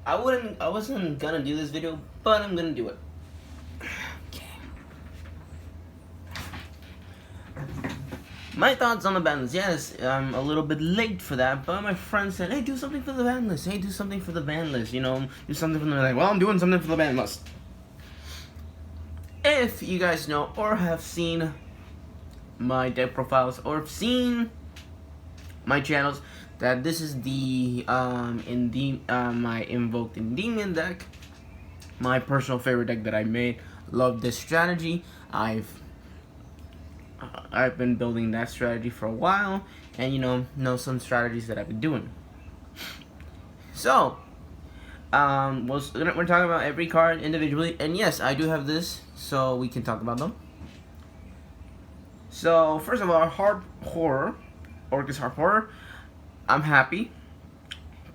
I wasn't gonna do this video, but I'm gonna do it. Okay. My thoughts on the ban list. Yes, I'm a little bit late for that, but my friend said, "Hey, do something for the ban list. Hey, do something for the ban list. You know, do something for the." Like, well, I'm doing something for the ban list. If you guys know or have seen my deck profiles or have seen my channels, that this is the my invoked Endymion deck, my personal favorite deck that I made. Love this strategy. I've been building that strategy for a while, and know some strategies that I've been doing. So we're talking about every card individually, and yes, I do have this, so we can talk about them. So first of all, Harp Horror, Orcus Harp Horror, I'm happy.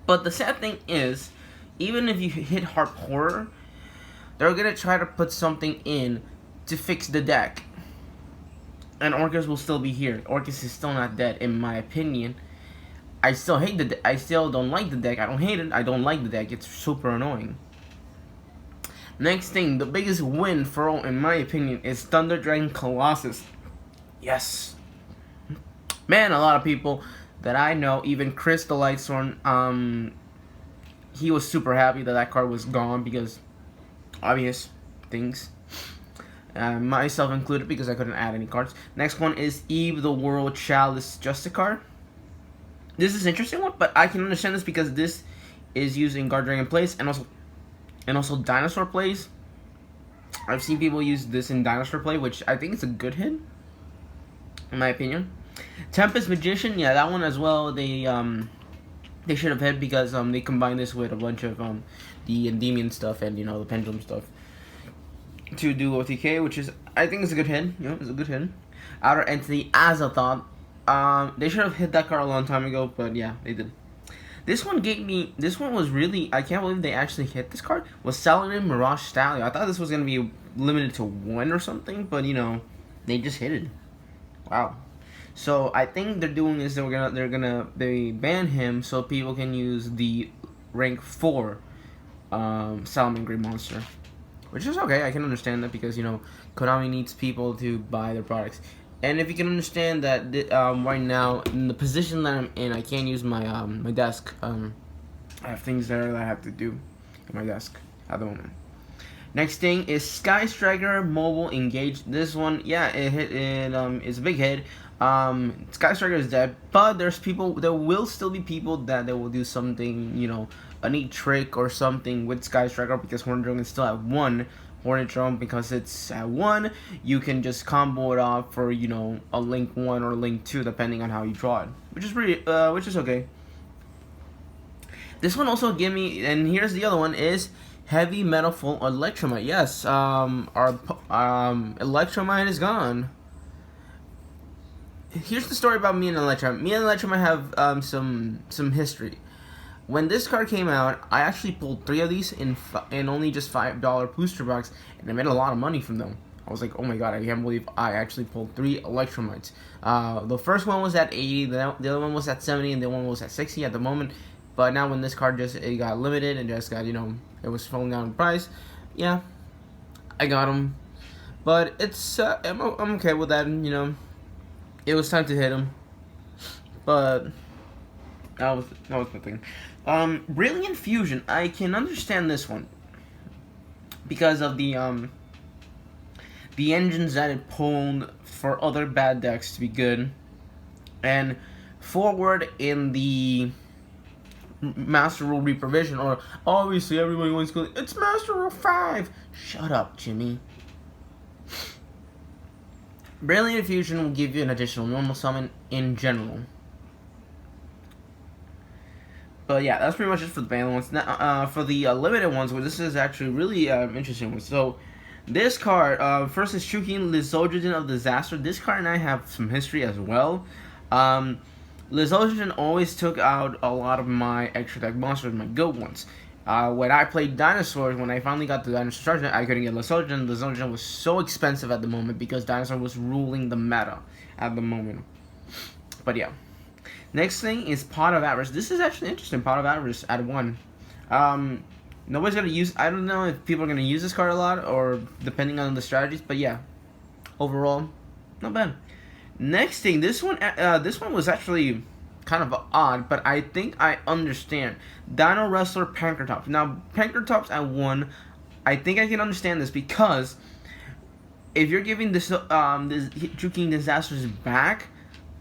But the sad thing is, even if you hit Harp Horror, they're gonna try to put something in to fix the deck, and Orcus will still be here. Orcus is still not dead, in my opinion. I still hate the I still don't like the deck. I don't hate it. I don't like the deck. It's super annoying. Next thing, the biggest win for all, in my opinion, is Thunder Dragon Colossus. Yes, man, a lot of people that I know, even Chris the Lightsworn, he was super happy that that card was gone because obvious things. Myself included, because I couldn't add any cards. Next one is Eve the World Chalice Justice card. This is an interesting one, but I can understand this because this is used in Guard Dragon plays and also Dinosaur plays. I've seen people use this in Dinosaur play, which I think is a good hit, in my opinion. Tempest Magician, yeah, that one as well. They should have hit because they combined this with a bunch of the Endymion stuff and the Pendulum stuff to do OTK, which is, I think, is a good hit. It's a good hit. Outer Entity Azathoth. They should have hit that card a long time ago, but yeah, they did. This one was really, I can't believe they actually hit this card, was Saladin Mirage Stallion. I thought this was going to be limited to 1 or something, but they just hit it. Wow. So I think they're doing is they ban him so people can use the rank 4 Salmon Grey Monster. Which is okay, I can understand that because Konami needs people to buy their products. And if you can understand that right now, in the position that I'm in, I can't use my my desk. I have things there that I have to do at my desk at the moment. Next thing is Sky Striker Mobile Engage. This one, yeah, it hit. It's a big hit. Sky Striker is dead, but there will still be people that they will do something, a neat trick or something with Sky Striker, because Hornet Drone is still at 1. Hornet Drone, because it's at 1, you can just combo it off for a link 1 or link 2 depending on how you draw it, which is okay. This one also give me, and here's the other one, is Heavy Metal Full Electromite. Yes, our Electromite is gone. Here's the story about me and Electromite. Me and Electromite have some history. When this card came out, I actually pulled 3 of these in only just $5 booster box, and I made a lot of money from them. I was like, oh my god, I can't believe I actually pulled 3 Electromites. The first one was at 80, the other one was at 70, and the one was at 60 at the moment. But now when this card it got limited and just got, it was falling down in price, yeah, I got them. But it's, I'm okay with that, it was time to hit them. But that was the thing. Brilliant Fusion, I can understand this one because of the engines that it pulled for other bad decks to be good, and forward in the Master Rule Reprovision, or obviously everybody wants to go, it's Master Rule 5. Shut up, Jimmy. Brilliant Fusion will give you an additional normal summon in general. But yeah, that's pretty much it for the ban ones. Now, for the limited ones, well, this is actually really interesting one. So, this card, first is Shukin Lizodrogen of Disaster. This card and I have some history as well. Lizodrogen always took out a lot of my extra deck monsters, my good ones. When I played Dinosaurs, when I finally got the Dinosaur Sergeant, I couldn't get Lizodrogen. Lizodrogen was so expensive at the moment because Dinosaur was ruling the meta at the moment. But yeah. Next thing is Pot of Avarice. This is actually interesting. Pot of Avarice at 1. Nobody's gonna use. I don't know if people are gonna use this card a lot or depending on the strategies. But yeah, overall, not bad. Next thing, this one was actually kind of odd, but I think I understand. Dino Wrestler Pankratops. Now, Pankratops at 1, I think I can understand this because if you're giving this Juking Disasters back,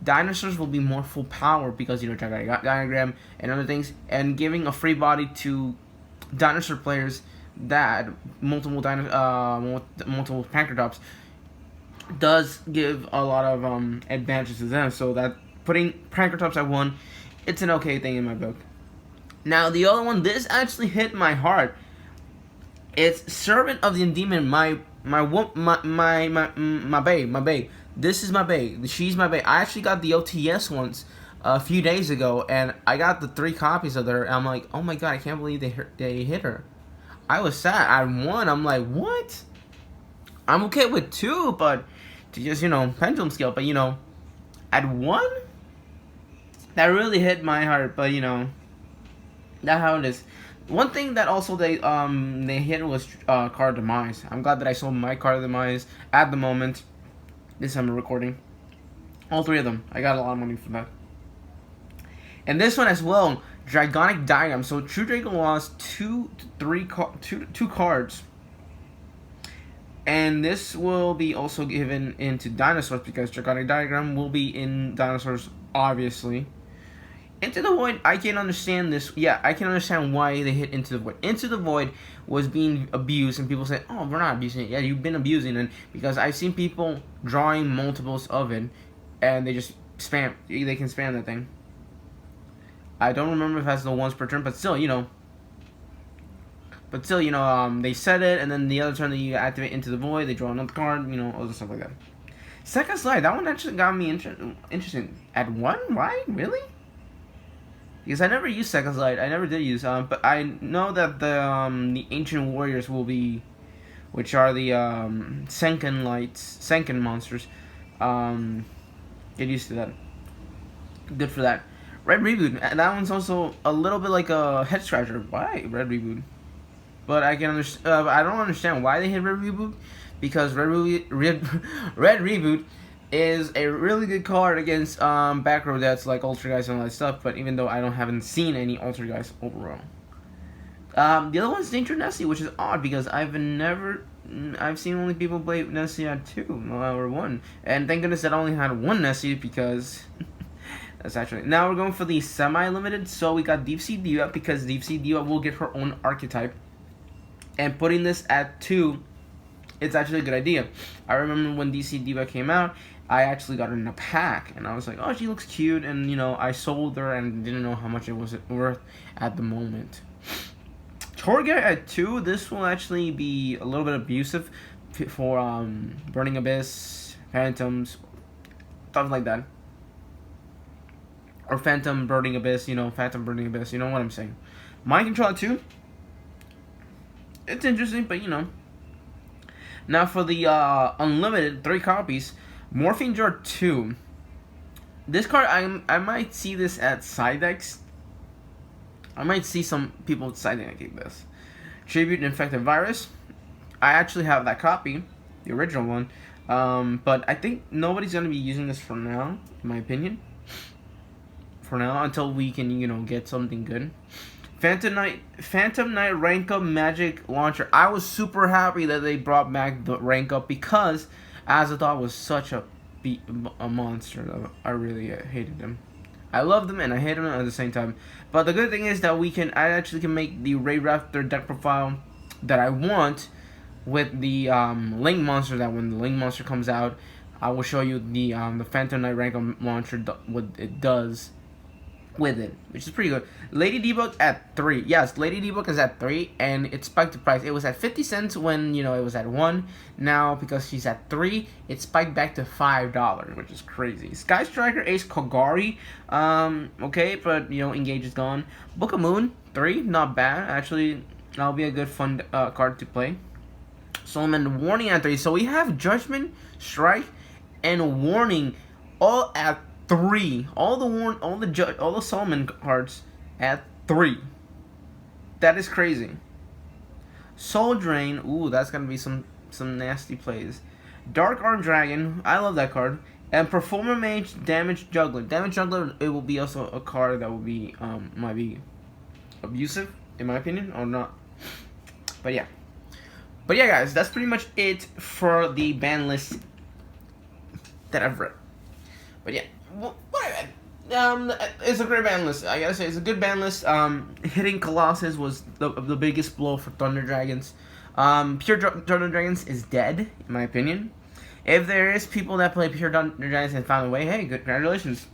dinosaurs will be more full power because diagram and other things, and giving a free body to dinosaur players that multiple Pankratops does give a lot of advantages to them. So that putting Pankratops at 1, it's an okay thing in my book. Now the other one, this actually hit my heart. It's Servant of the Demon, my bae. This is my bae. She's my bae. I actually got the OTS once a few days ago, and I got the 3 copies of her. And I'm like, oh my god, I can't believe they hit her. I was sad. At 1, I'm like, what? I'm okay with 2, but to just pendulum scale. But at 1, that really hit my heart. But that's how it is. One thing that also they hit was card demise. I'm glad that I sold my card demise at the moment. This time I'm recording. All 3 of them. I got a lot of money for that. And this one as well, Dragonic Diagram. So True Dragon lost 2 cards. And this will be also given into dinosaurs because Dragonic Diagram will be in dinosaurs, obviously. Into the Void, I can understand this. Yeah, I can understand why they hit Into the Void. Into the Void was being abused, and people say, oh, we're not abusing it. Yeah, you've been abusing it. Because I've seen people drawing multiples of it, and they just spam. They can spam that thing. I don't remember if it has the once per turn, but still, But still, they set it, and then the other turn that you activate Into the Void, they draw another card, all the stuff like that. Second Slide, that one actually got me interesting. At 1? Why? Really? Because I never used Second Slide. I never did use, but I know that the Ancient Warriors will be, which are the Senken monsters. Get used to that. Good for that. Red Reboot. That one's also a little bit like a head scratcher. Why Red Reboot? But I can understand. I don't understand why they hit Red Reboot, because Red Reboot is a really good card against back row decks like Ultra Guys and all that stuff. But even though haven't seen any Ultra Guys overall, the other one's Danger Nessie, which is odd because I've seen only people play Nessie at 2 or 1, and thank goodness that I only had 1 Nessie because. That's actually. Now we're going for the semi-limited. So we got Deep Sea Diva because Deep Sea Diva will get her own archetype. And putting this at 2, it's actually a good idea. I remember when Deep Sea Diva came out, I actually got her in a pack. And I was like, oh, she looks cute. And, I sold her and didn't know how much it was worth at the moment. Torga at 2, this will actually be a little bit abusive for Burning Abyss, Phantoms, stuff like that. Or Phantom Burning Abyss, Phantom Burning Abyss, you know what I'm saying. Mind Control 2. It's interesting, but Now for the unlimited 3 copies, Morphine Jar 2. This card, I might see this at side decks. I might see some people side decking this. Tribute Infected Virus. I actually have that copy, the original one. But I think nobody's going to be using this for now, in my opinion. For now, until we can, get something good. Phantom Knight Rank Up Magic Launcher. I was super happy that they brought back the Rank Up because Azathoth was such a monster. I really hated him. I loved him and I hated him at the same time. But the good thing is that I actually can make the Ray Raptor deck profile that I want with the Link Monster. That when the Link Monster comes out, I will show you the Phantom Knight Rank Up Launcher, what it does with it, which is pretty good. Lady Debug at 3. Yes, Lady Debug is at 3, and it spiked the price. It was at 50 cents when, it was at 1. Now, because she's at 3, it spiked back to $5, which is crazy. Sky Striker Ace Kogari, okay, but, Engage is gone. Book of Moon, 3, not bad. Actually, that'll be a good fun card to play. Solomon Warning at 3. So we have Judgment, Strike, and Warning all at 3. All the Solomon cards at 3. That is crazy. Soul Drain. Ooh, that's gonna be some nasty plays. Dark Arm Dragon. I love that card. And Performer Mage, Damage Juggler. Damage Juggler. It will be also a card that will be might be abusive in my opinion or not. But yeah. But yeah, guys, that's pretty much it for the ban list that I've read. But yeah, it's a great ban list. I gotta say, it's a good ban list. Hitting Colossus was the biggest blow for Thunder Dragons. Thunder Dragons is dead, in my opinion. If there is people that play Pure Thunder Dragons and found a way, hey, good, congratulations.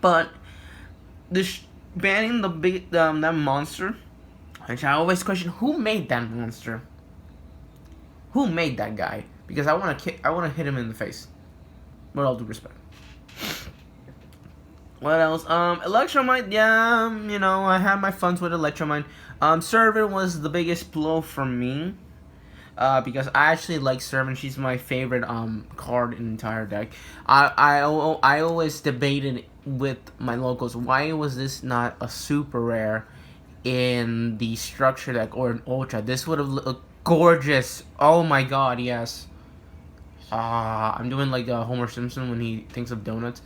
But this banning that monster, which I always question, who made that monster? Who made that guy? Because I want to hit him in the face. With all due respect. What else? Electromite, yeah, you know, I had my funs with Electromite. Servant was the biggest blow for me. Because I actually like Servant. She's my favorite card in the entire deck. I always debated with my locals, why was this not a super rare in the structure deck or an ultra? This would have looked gorgeous. Oh my god, yes. I'm doing like Homer Simpson when he thinks of donuts.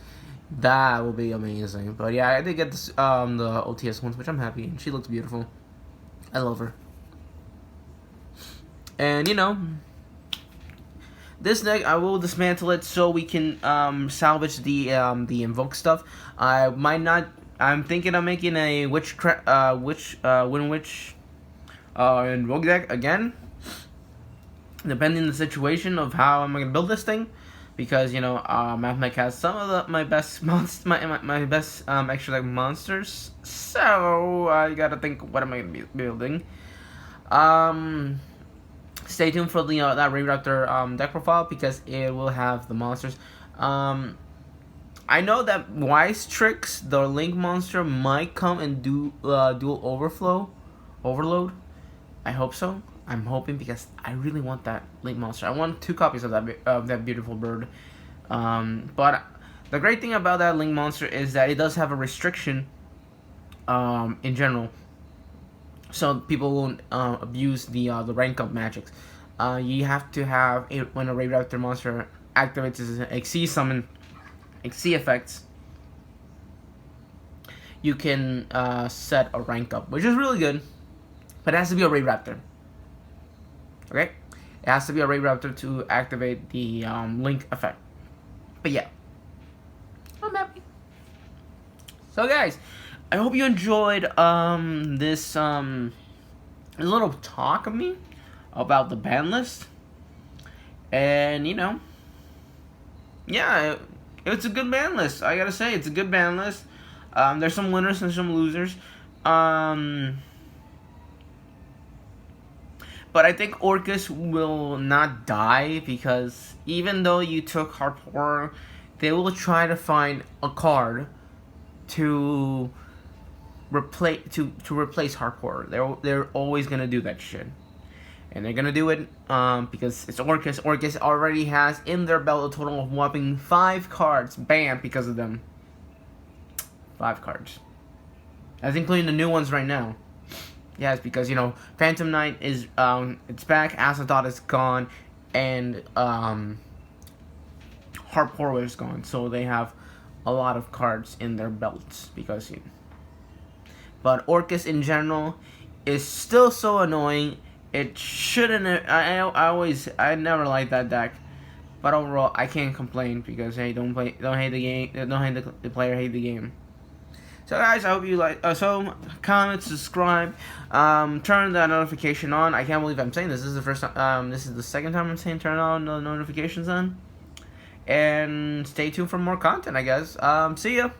That will be amazing. But yeah, I did get this, the OTS ones, which I'm happy. And she looks beautiful. I love her. And you know, this deck I will dismantle it so we can salvage the invoke stuff. I might not. I'm thinking of making a Win Witch invoke deck again, depending on the situation of how I'm gonna build this thing, because you know Mathmech has some of my best my best extra deck monsters, so I gotta think what am I gonna be building. Stay tuned for the that Raid Raptor deck profile because it will have the monsters. I know that Wise Tricks, the Link monster, might come and do dual overload. I hope so. I'm hoping because I really want that Link monster. I want 2 copies of that beautiful bird. But the great thing about that Link monster is that it does have a restriction in general, so people won't abuse the rank up magics. You have to have it when a Raid Raptor monster activates his XC summon, XC effects. You can set a rank up, which is really good, but it has to be a Raid Raptor. Okay, it has to be a Raid Raptor to activate the Link effect. But yeah, I'm happy. So guys, I hope you enjoyed this little talk of me about the ban list, and you know, yeah, it's a good ban list. I gotta say, it's a good ban list. There's some winners and some losers. But I think Orcus will not die because even though you took Harp Horror, they will try to find a card to replace Harp Horror. They're always gonna do that shit, and they're gonna do it because it's Orcus. Orcus already has in their belt a total of whopping 5 cards banned because of them. 5 cards. That's including the new ones right now. Yes, because you know Phantom Knight is it's back, Asathot is gone, and Harp Horror is gone. So they have a lot of cards in their belts because but Orcus in general is still so annoying. It shouldn't. I never liked that deck, but overall I can't complain because hey, don't hate the game, don't hate the player, hate the game. So guys, I hope you like. So comment, subscribe, turn that notification on. I can't believe I'm saying this. This is the first time. This is the second time I'm saying turn on the notifications on. And stay tuned for more content, I guess. See ya.